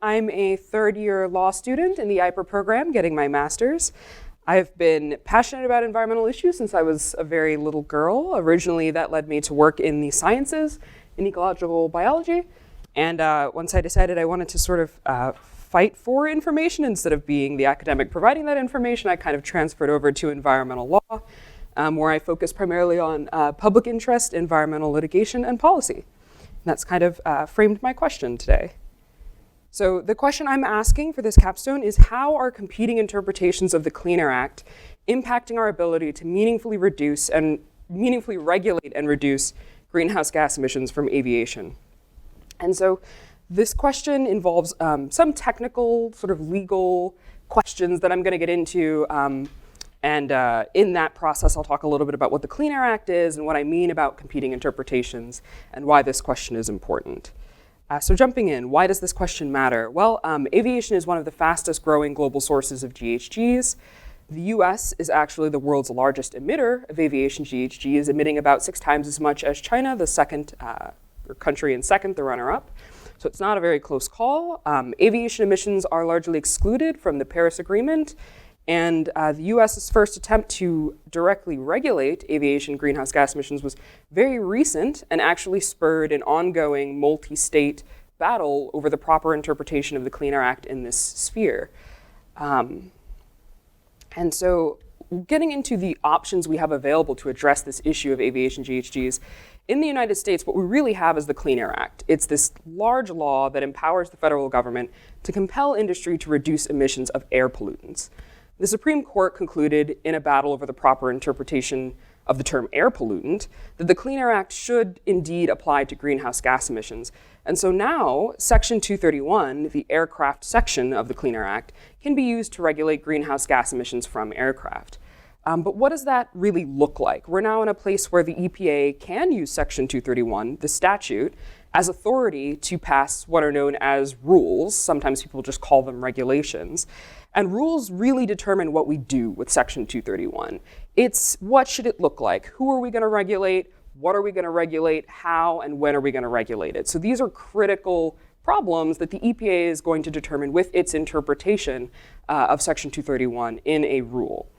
I'm a third-year law student in the E-IPER program, getting my master's. I've been passionate about environmental issues since I was a very little girl. Originally, that led me to work in the sciences, in ecological biology. And once I decided I wanted to sort of fight for information instead of being the academic providing that information, I kind of transferred over to environmental law, where I focus primarily on public interest, environmental litigation, and policy. And that's kind of framed my question today. So the question I'm asking for this capstone is, how are competing interpretations of the Clean Air Act impacting our ability to meaningfully regulate and reduce greenhouse gas emissions from aviation? And so this question involves some technical, sort of legal questions that I'm going to get into. And in that process, I'll talk a little bit about what the Clean Air Act is and what I mean about competing interpretations and why this question is important. So jumping in, why does this question matter? Well, aviation is one of the fastest growing global sources of GHGs. The US is actually the world's largest emitter of aviation GHGs, emitting about 6 times as much as China, the second country and second, the runner-up. So it's not a very close call. Aviation emissions are largely excluded from the Paris Agreement, and the US's first attempt to directly regulate aviation greenhouse gas emissions was very recent and actually spurred an ongoing multi-state battle over the proper interpretation of the Clean Air Act in this sphere. And so getting into the options we have available to address this issue of aviation GHGs, in the United States, what we really have is the Clean Air Act. It's this large law that empowers the federal government to compel industry to reduce emissions of air pollutants. The Supreme Court concluded in a battle over the proper interpretation of the term air pollutant that the Clean Air Act should indeed apply to greenhouse gas emissions. And so now, Section 231, the aircraft section of the Clean Air Act, can be used to regulate greenhouse gas emissions from aircraft. But what does that really look like? We're now in a place where the EPA can use Section 231, the statute, as authority to pass what are known as rules. Sometimes people just call them regulations. And rules really determine what we do with Section 231. It's what should it look like? Who are we going to regulate? What are we going to regulate? How and when are we going to regulate it? So these are critical problems that the EPA is going to determine with its interpretation of Section 231 in a rule.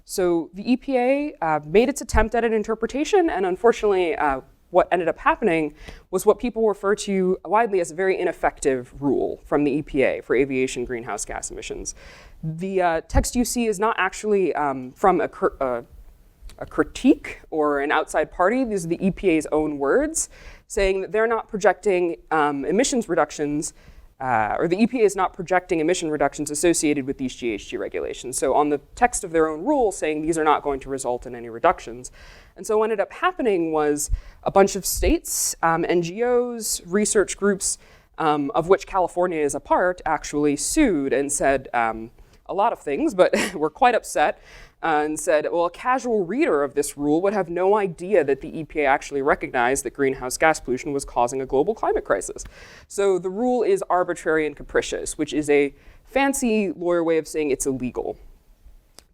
So the EPA made its attempt at an interpretation, and unfortunately, what ended up happening was what people refer to widely as a very ineffective rule from the EPA for aviation greenhouse gas emissions. The text you see is not actually from a critique or an outside party. These are the EPA's own words, saying that they're not projecting emissions reductions, or the EPA is not projecting emission reductions associated with these GHG regulations. So on the text of their own rule, saying these are not going to result in any reductions. And so what ended up happening was a bunch of states, NGOs, research groups, of which California is a part, actually sued and said a lot of things, but were quite upset and said, well, a casual reader of this rule would have no idea that the EPA actually recognized that greenhouse gas pollution was causing a global climate crisis. So the rule is arbitrary and capricious, which is a fancy lawyer way of saying it's illegal.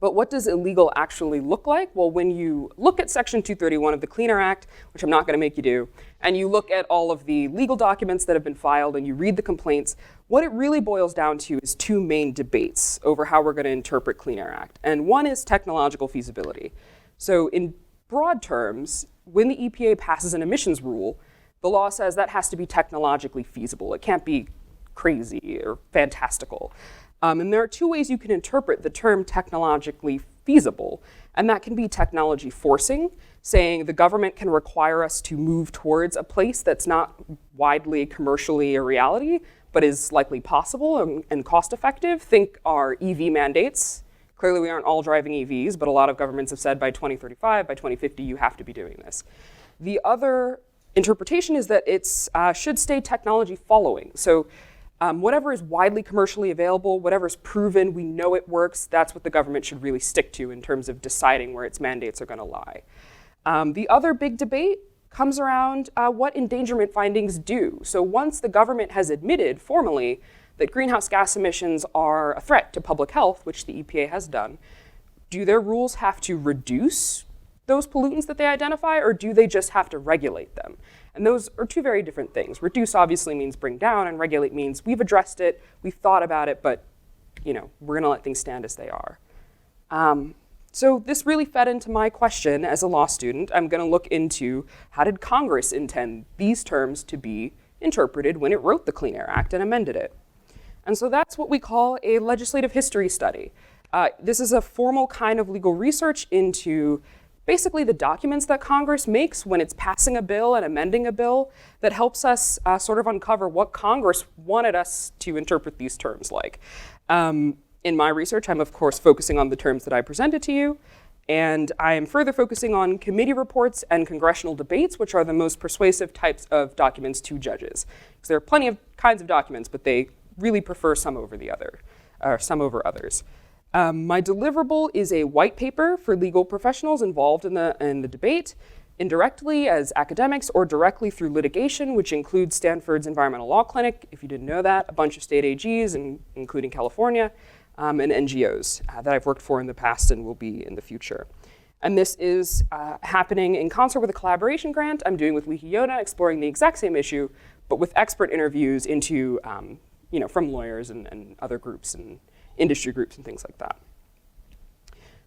But what does illegal actually look like? Well, when you look at Section 231 of the Clean Air Act, which I'm not going to make you do, and you look at all of the legal documents that have been filed and you read the complaints, what it really boils down to is 2 main debates over how we're going to interpret Clean Air Act. And one is technological feasibility. So in broad terms, when the EPA passes an emissions rule, the law says that has to be technologically feasible. It can't be crazy or fantastical. And there are 2 ways you can interpret the term technologically feasible, and that can be technology forcing, saying the government can require us to move towards a place that's not widely commercially a reality, but is likely possible and cost effective. Think our EV mandates. Clearly we aren't all driving EVs, but a lot of governments have said by 2035, by 2050, you have to be doing this. The other interpretation is that it should stay technology following. So whatever is widely commercially available, whatever is proven, we know it works, that's what the government should really stick to in terms of deciding where its mandates are going to lie. The other big debate comes around what endangerment findings do. So once the government has admitted formally that greenhouse gas emissions are a threat to public health, which the EPA has done, do their rules have to reduce those pollutants that they identify, or do they just have to regulate them? And those are two very different things. Reduce obviously means bring down, and regulate means we've addressed it, we've thought about it, but we're gonna let things stand as they are. So this really fed into my question as a law student. I'm gonna look into how did Congress intend these terms to be interpreted when it wrote the Clean Air Act and amended it? And so that's what we call a legislative history study. This is a formal kind of legal research into basically the documents that Congress makes when it's passing a bill and amending a bill that helps us sort of uncover what Congress wanted us to interpret these terms like. In my research, I'm of course focusing on the terms that I presented to you, and I am further focusing on committee reports and congressional debates, which are the most persuasive types of documents to judges. Because there are plenty of kinds of documents, but they really prefer some over the other, or some over others. My deliverable is a white paper for legal professionals involved in the debate, indirectly as academics or directly through litigation, which includes Stanford's Environmental Law Clinic, if you didn't know that, a bunch of state AGs, including California, and NGOs that I've worked for in the past and will be in the future. And this is happening in concert with a collaboration grant I'm doing with Wikiyota, exploring the exact same issue, but with expert interviews into, from lawyers and other groups and industry groups and things like that.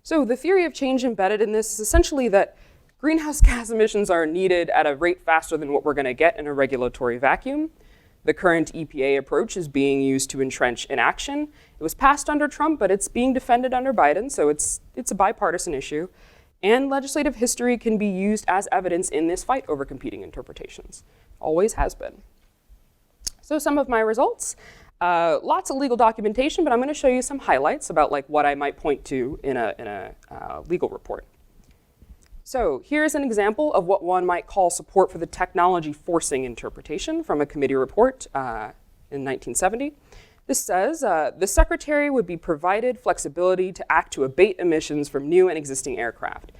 So the theory of change embedded in this is essentially that greenhouse gas emissions are needed at a rate faster than what we're gonna get in a regulatory vacuum. The current EPA approach is being used to entrench inaction. It was passed under Trump, but it's being defended under Biden, so it's a bipartisan issue. And legislative history can be used as evidence in this fight over competing interpretations. Always has been. So some of my results. Lots of legal documentation, but I'm going to show you some highlights about what I might point to in a legal report. So here's an example of what one might call support for the technology forcing interpretation from a committee report in 1970. This says, the secretary would be provided flexibility to act to abate emissions from new and existing aircraft.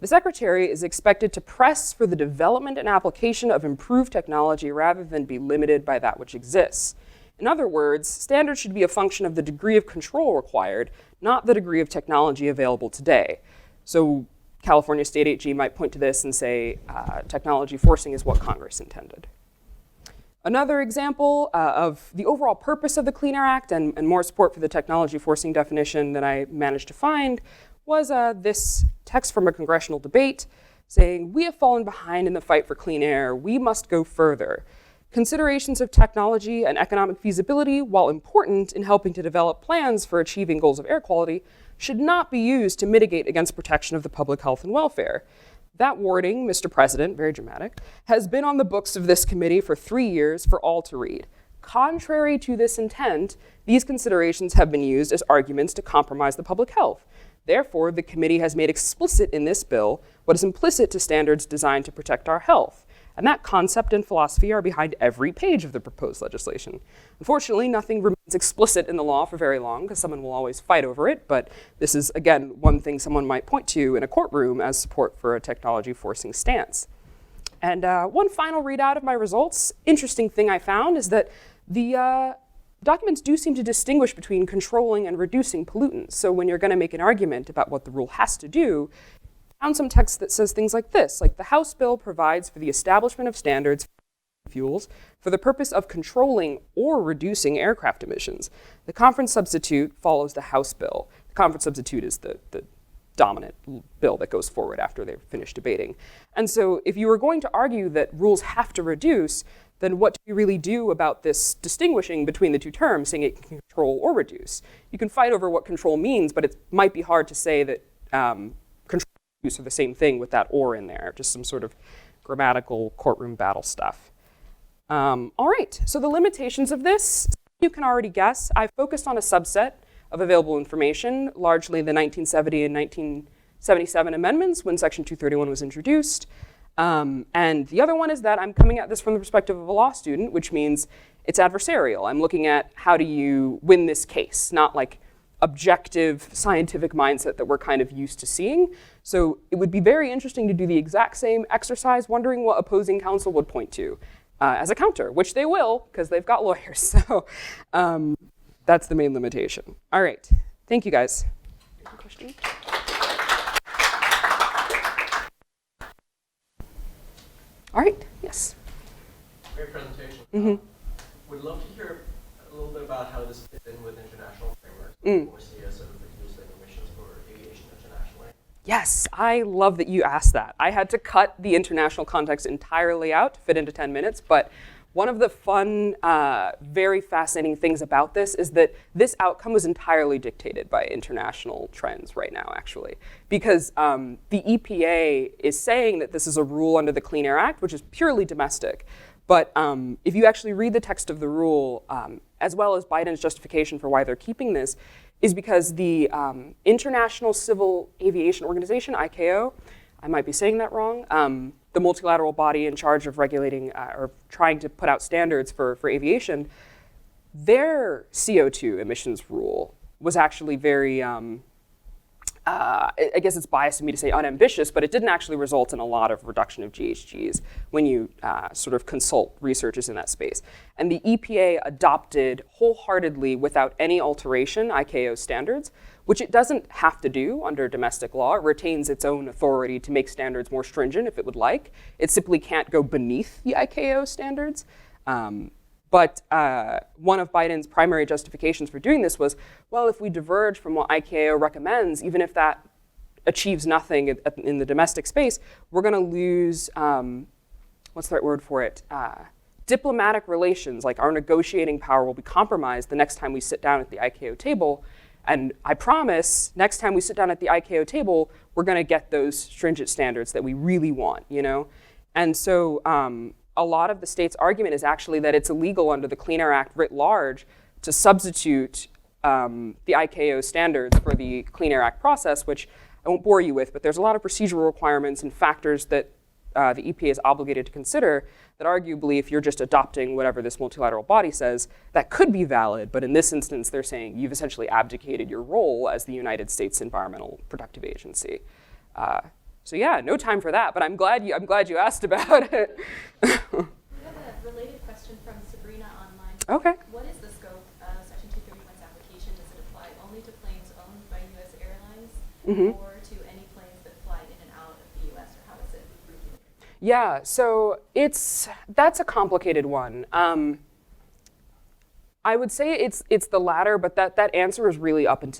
The secretary is expected to press for the development and application of improved technology rather than be limited by that which exists. In other words, standards should be a function of the degree of control required, not the degree of technology available today. So California State AG might point to this and say technology forcing is what Congress intended. Another example of the overall purpose of the Clean Air Act and more support for the technology forcing definition that I managed to find was this text from a congressional debate saying, "We have fallen behind in the fight for clean air. We must go further. Considerations of technology and economic feasibility, while important in helping to develop plans for achieving goals of air quality, should not be used to mitigate against protection of the public health and welfare." That wording, Mr. President, very dramatic, has been on the books of this committee for 3 years for all to read. Contrary to this intent, these considerations have been used as arguments to compromise the public health. Therefore, the committee has made explicit in this bill what is implicit to standards designed to protect our health. And that concept and philosophy are behind every page of the proposed legislation. Unfortunately, nothing remains explicit in the law for very long because someone will always fight over it, but this is, again, one thing someone might point to in a courtroom as support for a technology forcing stance. And one final readout of my results, interesting thing I found is that the documents do seem to distinguish between controlling and reducing pollutants. So when you're gonna make an argument about what the rule has to do, I found some text that says things like this, like the House bill provides for the establishment of standards for fuels for the purpose of controlling or reducing aircraft emissions. The conference substitute follows the House bill. The conference substitute is the dominant bill that goes forward after they've finished debating. And so if you were going to argue that rules have to reduce, then what do you really do about this distinguishing between the two terms, saying it can control or reduce? You can fight over what control means, but it might be hard to say that control and reduce are the same thing with that or in there, just some sort of grammatical courtroom battle stuff. All right, so the limitations of this, you can already guess. I focused on a subset of available information, largely the 1970 and 1977 amendments when Section 231 was introduced. And the other one is that I'm coming at this from the perspective of a law student, which means it's adversarial. I'm looking at how do you win this case, not like objective scientific mindset that we're kind of used to seeing. So it would be very interesting to do the exact same exercise, wondering what opposing counsel would point to as a counter, which they will, because they've got lawyers. So that's the main limitation. All right, thank you guys. Any questions? All right, yes. Great presentation. Mm-hmm. Would love to hear a little bit about how this fits in with international frameworks. Or see a sort of reduced emissions for aviation internationally. Yes, I love that you asked that. I had to cut the international context entirely out to fit into 10 minutes, but one of the fun, very fascinating things about this is that this outcome was entirely dictated by international trends right now, actually. Because the EPA is saying that this is a rule under the Clean Air Act, which is purely domestic. But if you actually read the text of the rule, as well as Biden's justification for why they're keeping this, is because the International Civil Aviation Organization, ICAO, I might be saying that wrong, the multilateral body in charge of regulating or trying to put out standards for aviation, their CO2 emissions rule was actually very, I guess it's biased of me to say unambitious, but it didn't actually result in a lot of reduction of GHGs when you sort of consult researchers in that space. And the EPA adopted wholeheartedly, without any alteration, ICAO standards, which it doesn't have to do under domestic law. It retains its own authority to make standards more stringent if it would like. It simply can't go beneath the ICAO standards. But one of Biden's primary justifications for doing this was, well, if we diverge from what ICAO recommends, even if that achieves nothing in the domestic space, we're going to lose, what's the right word for it? Diplomatic relations, like our negotiating power will be compromised the next time we sit down at the ICAO table. And I promise, next time we sit down at the ICAO table, we're going to get those stringent standards that we really want, you know? And so a lot of the state's argument is actually that it's illegal under the Clean Air Act writ large to substitute the ICAO standards for the Clean Air Act process, which I won't bore you with, but there's a lot of procedural requirements and factors that the EPA is obligated to consider that arguably, if you're just adopting whatever this multilateral body says, that could be valid. But in this instance, they're saying you've essentially abdicated your role as the United States Environmental Protective Agency. So yeah, no time for that, but I'm glad you asked about it. We have a related question from Sabrina online. Okay. What is the scope of Section 231's application? Does it apply only to planes owned by U.S. airlines or to any planes that fly in and out of the U.S., or how is it regulated? Yeah, so that's a complicated one. I would say it's the latter, but that answer is really up in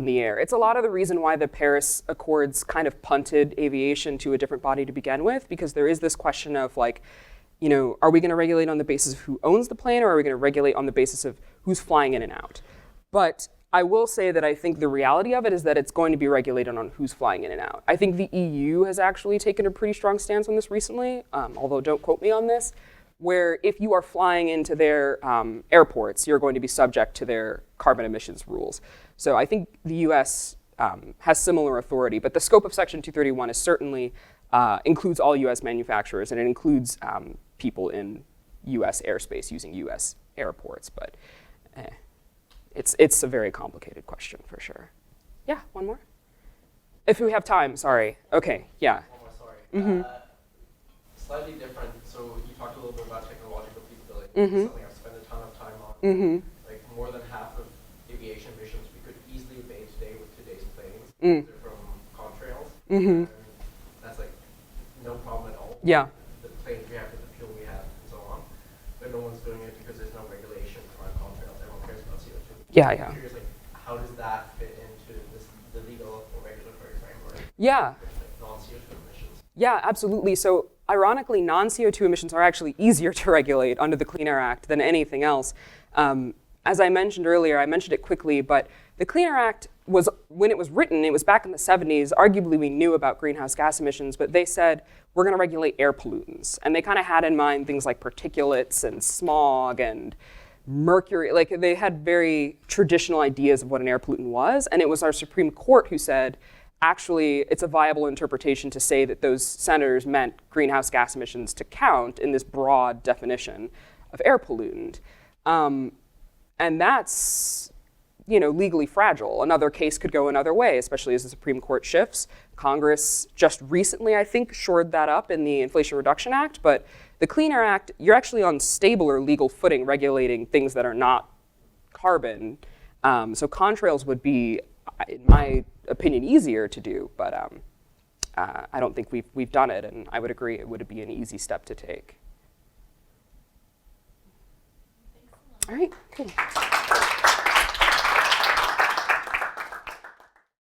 the air. It's a lot of the reason why the Paris Accords kind of punted aviation to a different body to begin with, because there is this question of like, you know, are we going to regulate on the basis of who owns the plane, or are we going to regulate on the basis of who's flying in and out? But I will say that I think the reality of it is that it's going to be regulated on who's flying in and out. I think the EU has actually taken a pretty strong stance on this recently, although don't quote me on this, where if you are flying into their airports, you're going to be subject to their carbon emissions rules. So I think the US has similar authority, but the scope of Section 231 is certainly includes all US manufacturers, and it includes people in US airspace using US airports, but it's a very complicated question for sure. Yeah, one more? If we have time, sorry. Okay, yeah. One more, sorry. Slightly different. So you talked a little bit about technological feasibility. Something I've spent a ton of time on. Like more than half of aviation emissions we could easily abate today with today's planes. They're from contrails. And that's like no problem at all. Yeah. The planes we have, the fuel we have, and so on. But no one's doing it because there's no regulation around contrails. Everyone cares about CO2. Yeah, yeah. I'm curious, like, how does that fit into the legal or regulatory framework? Yeah. With, like, non-CO2 emissions? Yeah, absolutely. So ironically, non-CO2 emissions are actually easier to regulate under the Clean Air Act than anything else. As I mentioned earlier, I mentioned it quickly, but the Clean Air Act was, when it was written, it was back in the 70s. Arguably, we knew about greenhouse gas emissions, but they said, we're going to regulate air pollutants. And they kind of had in mind things like particulates and smog and mercury. Like, they had very traditional ideas of what an air pollutant was. And it was our Supreme Court who said, actually, it's a viable interpretation to say that those senators meant greenhouse gas emissions to count in this broad definition of air pollutant. And that's, you know, legally fragile. Another case could go another way, especially as the Supreme Court shifts. Congress just recently, I think, shored that up in the Inflation Reduction Act. But the Clean Air Act, you're actually on stabler legal footing regulating things that are not carbon. So contrails would be, in my opinion, easier to do, but I don't think we've done it, and I would agree it would be an easy step to take. All right, cool.